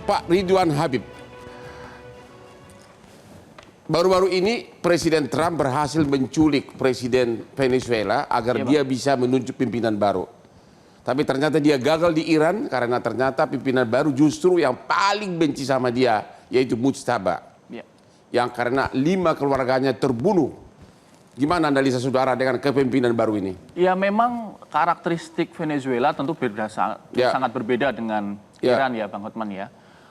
Pak Ridwan Habib. Baru-baru ini Presiden Trump berhasil menculik Presiden Venezuela agar dia bisa menunjuk pimpinan baru. Tapi ternyata dia gagal di Iran karena ternyata pimpinan baru justru yang paling benci sama dia, yaitu Mujtaba. Yang karena 5 keluarganya terbunuh. Gimana analisa saudara dengan kepemimpinan baru ini? Ya memang karakteristik Venezuela tentu sangat berbeda dengan Iran ya Bang Hotman ya.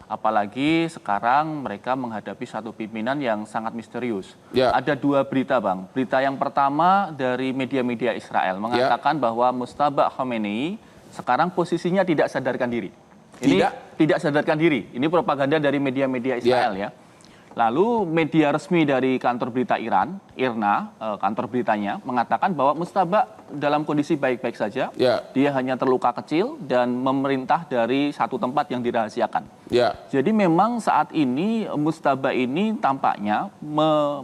Apalagi sekarang mereka menghadapi satu pimpinan yang sangat misterius. Ada 2 berita Bang. Berita yang pertama dari media-media Israel mengatakan bahwa Mujtaba Khomeini sekarang posisinya tidak sadarkan diri. Ini tidak sadarkan diri. Ini propaganda dari media-media Israel ya. Lalu media resmi dari kantor berita Iran, IRNA, kantor beritanya, mengatakan bahwa Mujtaba dalam kondisi baik-baik saja. Dia hanya terluka kecil dan memerintah dari satu tempat yang dirahasiakan. Jadi memang saat ini Mujtaba ini tampaknya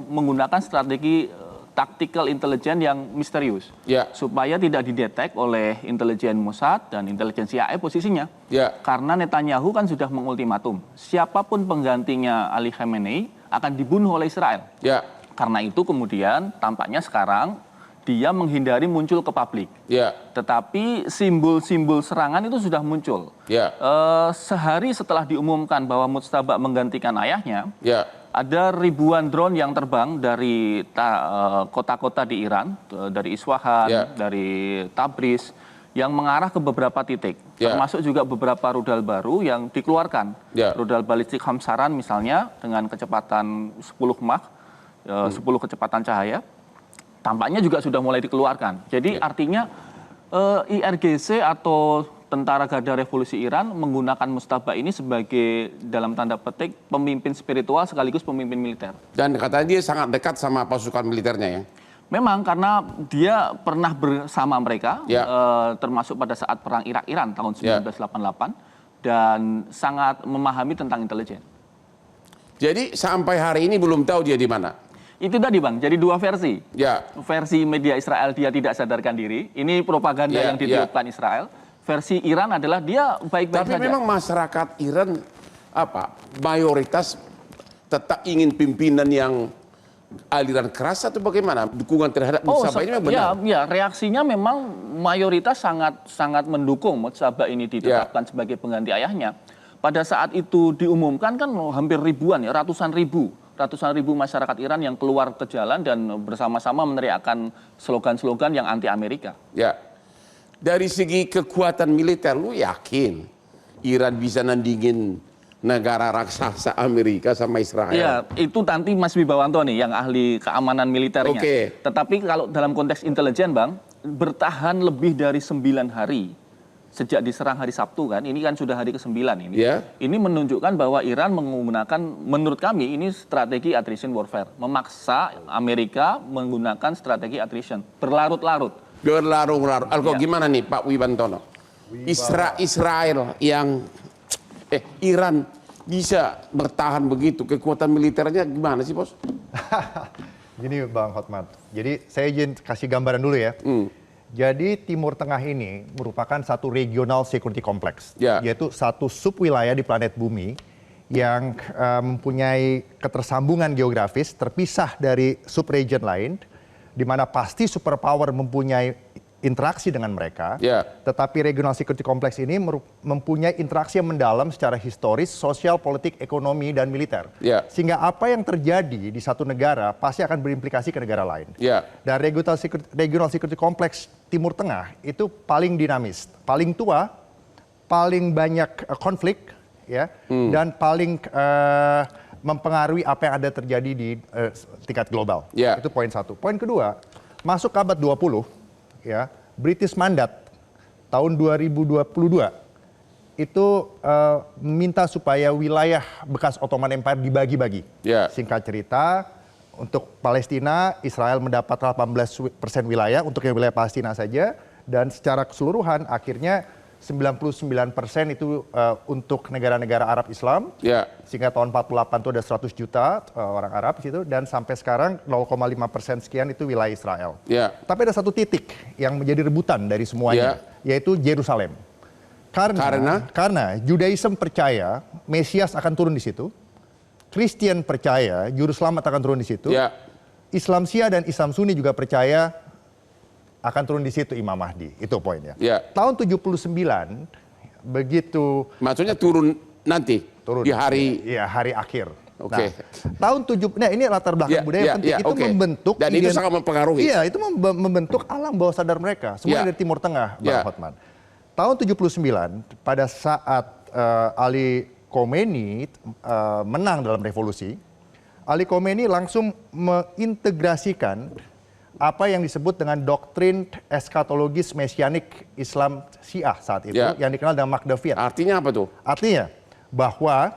menggunakan strategi tactical intelligence yang misterius. Supaya tidak didetek oleh intelijen Mossad dan intelijen CIA posisinya. Karena Netanyahu kan sudah mengultimatum, siapapun penggantinya Ali Khamenei akan dibunuh oleh Israel. Karena itu kemudian tampaknya sekarang dia menghindari muncul ke publik. Tetapi simbol-simbol serangan itu sudah muncul. Sehari setelah diumumkan bahwa Mujtaba menggantikan ayahnya, ada ribuan drone yang terbang dari kota-kota di Iran, dari Iswahan, dari Tabriz, yang mengarah ke beberapa titik. Termasuk juga beberapa rudal baru yang dikeluarkan. Rudal balistik Hamsaran misalnya dengan kecepatan 10 Mach, 10 kecepatan cahaya, tampaknya juga sudah mulai dikeluarkan. Jadi artinya IRGC atau Tentara Garda Revolusi Iran menggunakan Mujtaba ini sebagai dalam tanda petik pemimpin spiritual sekaligus pemimpin militer. Dan katanya dia sangat dekat sama pasukan militernya ya? Memang karena dia pernah bersama mereka, termasuk pada saat perang Irak-Iran tahun 1988, dan sangat memahami tentang intelijen. Jadi sampai hari ini belum tahu dia di mana? Itu tadi Bang, jadi 2 versi. Versi media Israel dia tidak sadarkan diri, ini propaganda yang ditiupkan Israel. Versi Iran adalah dia baik-baik saja. Tapi memang masyarakat Iran mayoritas tetap ingin pimpinan yang aliran keras atau bagaimana? Dukungan terhadap Mujtaba ini memang benar? Ya, reaksinya memang mayoritas sangat mendukung Mujtaba ini ditetapkan sebagai pengganti ayahnya. Pada saat itu diumumkan kan hampir ribuan ya, ratusan ribu masyarakat Iran yang keluar ke jalan dan bersama-sama meneriakkan slogan-slogan yang anti Amerika. Dari segi kekuatan militer, lu yakin Iran bisa nandingin negara raksasa Amerika sama Israel? Ya, itu nanti Mas Wibawanto nih yang ahli keamanan militernya. Tetapi kalau dalam konteks intelijen Bang, bertahan lebih dari 9 hari sejak diserang hari Sabtu kan, ini kan sudah hari ke-9 ini. Ini menunjukkan bahwa Iran menggunakan, menurut kami ini strategi attrition warfare. Memaksa Amerika menggunakan strategi attrition, berlarut-larut. Gimana nih Pak Wibantono? Israel yang Iran bisa bertahan begitu, kekuatan militernya gimana sih Bos? Gini Bang Hotman, jadi saya izin kasih gambaran dulu ya. Jadi Timur Tengah ini merupakan satu regional security complex, yaitu satu subwilayah di planet bumi yang mempunyai ketersambungan geografis terpisah dari subregion lain, di mana pasti superpower mempunyai interaksi dengan mereka, tetapi regional security complex ini mempunyai interaksi yang mendalam secara historis, sosial, politik, ekonomi, dan militer. Sehingga apa yang terjadi di satu negara pasti akan berimplikasi ke negara lain. Dan regional security complex Timur Tengah itu paling dinamis, paling tua, paling banyak konflik, dan paling mempengaruhi apa yang ada terjadi di tingkat global. Itu poin 1. Poin kedua, masuk ke abad 20, British Mandat tahun 2022 itu minta supaya wilayah bekas Ottoman Empire dibagi-bagi. Singkat cerita, untuk Palestina, Israel mendapat 18% wilayah untuk yang wilayah Palestina saja, dan secara keseluruhan akhirnya 99% itu untuk negara-negara Arab Islam, sehingga tahun 48 itu ada 100 juta orang Arab di situ, dan sampai sekarang 0,5% sekian itu wilayah Israel. Tapi ada satu titik yang menjadi rebutan dari semuanya, yaitu Yerusalem. Karena Judaism percaya Mesias akan turun di situ, Kristen percaya Juru Selamat akan turun di situ, Ya. Islam Syiah dan Islam Sunni juga percaya akan turun di situ Imam Mahdi. Itu poinnya. Ya. Tahun 79 begitu Maksudnya turun nanti di hari. ya hari akhir. Oke. Tahun ini latar belakang budaya penting. Itu oke. membentuk Dan itu sangat mempengaruhi. Iya, itu membentuk alam bawah sadar mereka. Semua dari Timur Tengah, Bang Hotman. Tahun 79 pada saat Ali Khomeini menang dalam revolusi, Ali Khomeini langsung mengintegrasikan apa yang disebut dengan doktrin eskatologis mesianik Islam Syiah saat itu, yang dikenal dengan Makdavian. Artinya apa tuh? Artinya bahwa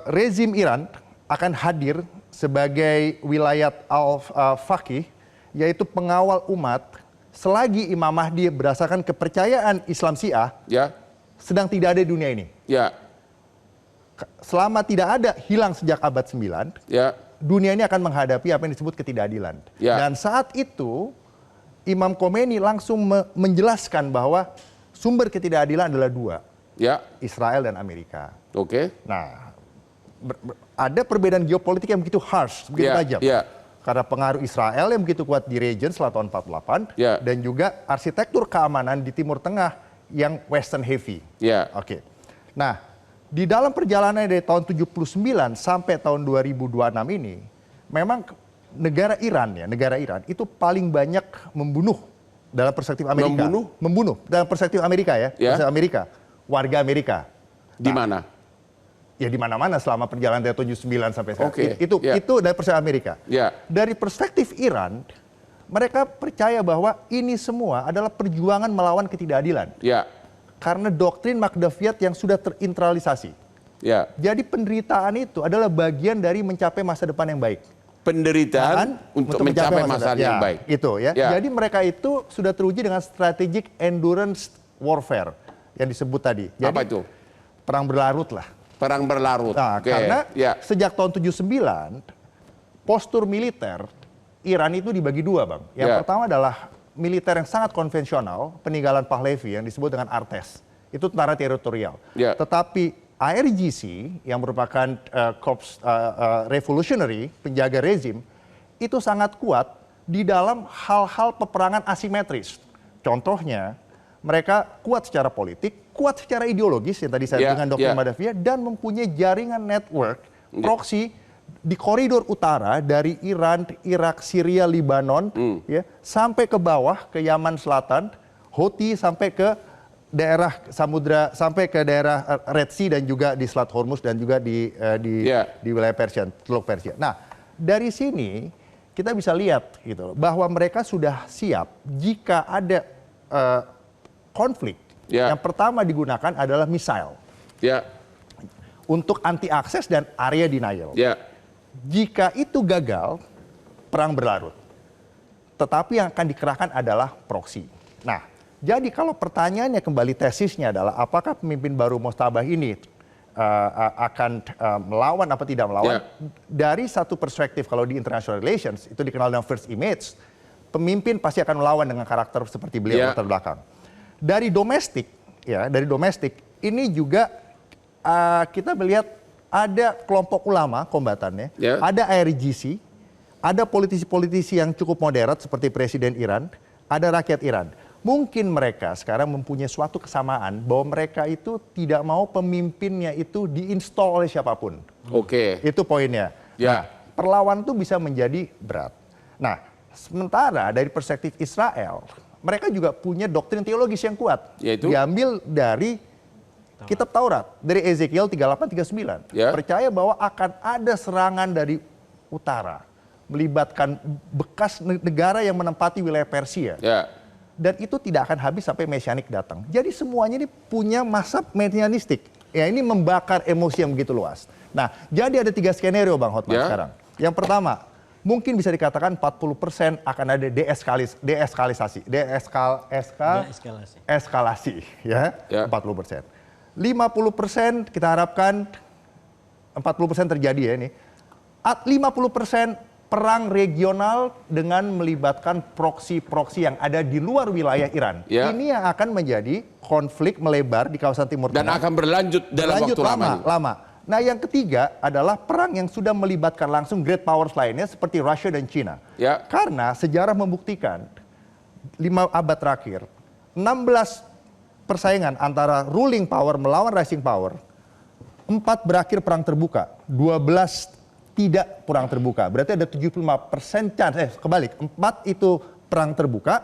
rezim Iran akan hadir sebagai wilayat al-faqih, yaitu pengawal umat, selagi Imam Mahdi berdasarkan kepercayaan Islam Syiah sedang tidak ada di dunia ini. Selama tidak ada, hilang sejak abad 9, dunia ini akan menghadapi apa yang disebut ketidakadilan. Dan saat itu Imam Khomeini langsung menjelaskan bahwa sumber ketidakadilan adalah dua, Israel dan Amerika. Nah, ada perbedaan geopolitik yang begitu harsh, begitu tajam. Karena pengaruh Israel yang begitu kuat di region setelah tahun 48, dan juga arsitektur keamanan di Timur Tengah yang Western heavy. Nah, di dalam perjalanan dari tahun 79 sampai tahun 2026 ini, memang negara Iran itu paling banyak membunuh dalam perspektif Amerika. Membunuh dalam perspektif Amerika perspektif Amerika, warga Amerika. Di mana? Ya di mana-mana selama perjalanan dari 79 sampai sekarang. Itu dari perspektif Amerika. Dari perspektif Iran, mereka percaya bahwa ini semua adalah perjuangan melawan ketidakadilan. Karena doktrin Makdaviat yang sudah terinternalisasi. Jadi penderitaan itu adalah bagian dari mencapai masa depan yang baik. Penderitaan untuk mencapai masa depan yang baik. Jadi mereka itu sudah teruji dengan strategic endurance warfare yang disebut tadi. Jadi, apa itu? Perang berlarut lah. Perang berlarut. Nah, karena sejak tahun 79, postur militer Iran itu dibagi dua, Bang. Yang pertama adalah militer yang sangat konvensional, peninggalan Pahlavi yang disebut dengan Artes. Itu tentara teritorial. Tetapi IRGC yang merupakan Corps Revolutionary, penjaga rezim, itu sangat kuat di dalam hal-hal peperangan asimetris. Contohnya, mereka kuat secara politik, kuat secara ideologis yang tadi saya dengan Dr. Madavia, dan mempunyai jaringan network proksi di koridor utara dari Iran, Irak, Syria, Lebanon, sampai ke bawah ke Yaman Selatan, Houthi sampai ke daerah samudra, sampai ke daerah Red Sea dan juga di Selat Hormuz dan juga di wilayah Persia, Teluk Persia. Nah, dari sini kita bisa lihat gitu bahwa mereka sudah siap jika ada konflik. Yang pertama digunakan adalah misail. Untuk anti akses dan area denial. Jika itu gagal, perang berlarut. Tetapi yang akan dikerahkan adalah proksi. Nah, jadi kalau pertanyaannya kembali tesisnya adalah apakah pemimpin baru Mostabah ini akan melawan apa tidak melawan? Dari satu perspektif kalau di international relations itu dikenal dengan first image, pemimpin pasti akan melawan dengan karakter seperti beliau latar belakang. Dari domestik ini juga kita melihat ada kelompok ulama kombatannya, ada IRGC, ada politisi-politisi yang cukup moderat seperti Presiden Iran, ada rakyat Iran. Mungkin mereka sekarang mempunyai suatu kesamaan bahwa mereka itu tidak mau pemimpinnya itu diinstal oleh siapapun. Itu poinnya. Nah, perlawanan itu bisa menjadi berat. Nah, sementara dari perspektif Israel, mereka juga punya doktrin teologis yang kuat. Diambil dari Kitab Taurat, dari Ezekiel 38-39. Percaya bahwa akan ada serangan dari utara, melibatkan bekas negara yang menempati wilayah Persia. Dan itu tidak akan habis sampai Mesianik datang. Jadi semuanya ini punya masa mesianistik. Ini membakar emosi yang begitu luas. Nah, jadi ada 3 skenario, Bang Hotman sekarang. Yang pertama, mungkin bisa dikatakan 40% akan ada deeskalasi, 40%. 50% kita harapkan 40% terjadi ya ini. 50% perang regional dengan melibatkan proksi-proksi yang ada di luar wilayah Iran. Ya. Ini yang akan menjadi konflik melebar di kawasan Timur Dan Tengah. akan berlanjut dalam waktu lama. Nah, yang ketiga adalah perang yang sudah melibatkan langsung great powers lainnya seperti Rusia dan China. Ya. Karena sejarah membuktikan 5 abad terakhir, 16 persaingan antara ruling power melawan rising power, 4 berakhir perang terbuka, 12 tidak perang terbuka. Berarti ada 75% chance, kebalik, 4 itu perang terbuka,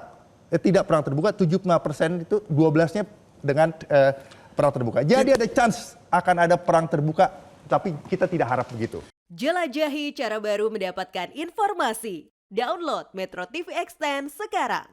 tidak perang terbuka, 75% itu 12-nya dengan perang terbuka. Jadi ada chance akan ada perang terbuka, tapi kita tidak harap begitu. Jelajahi cara baru mendapatkan informasi. Download Metro TV Extend sekarang.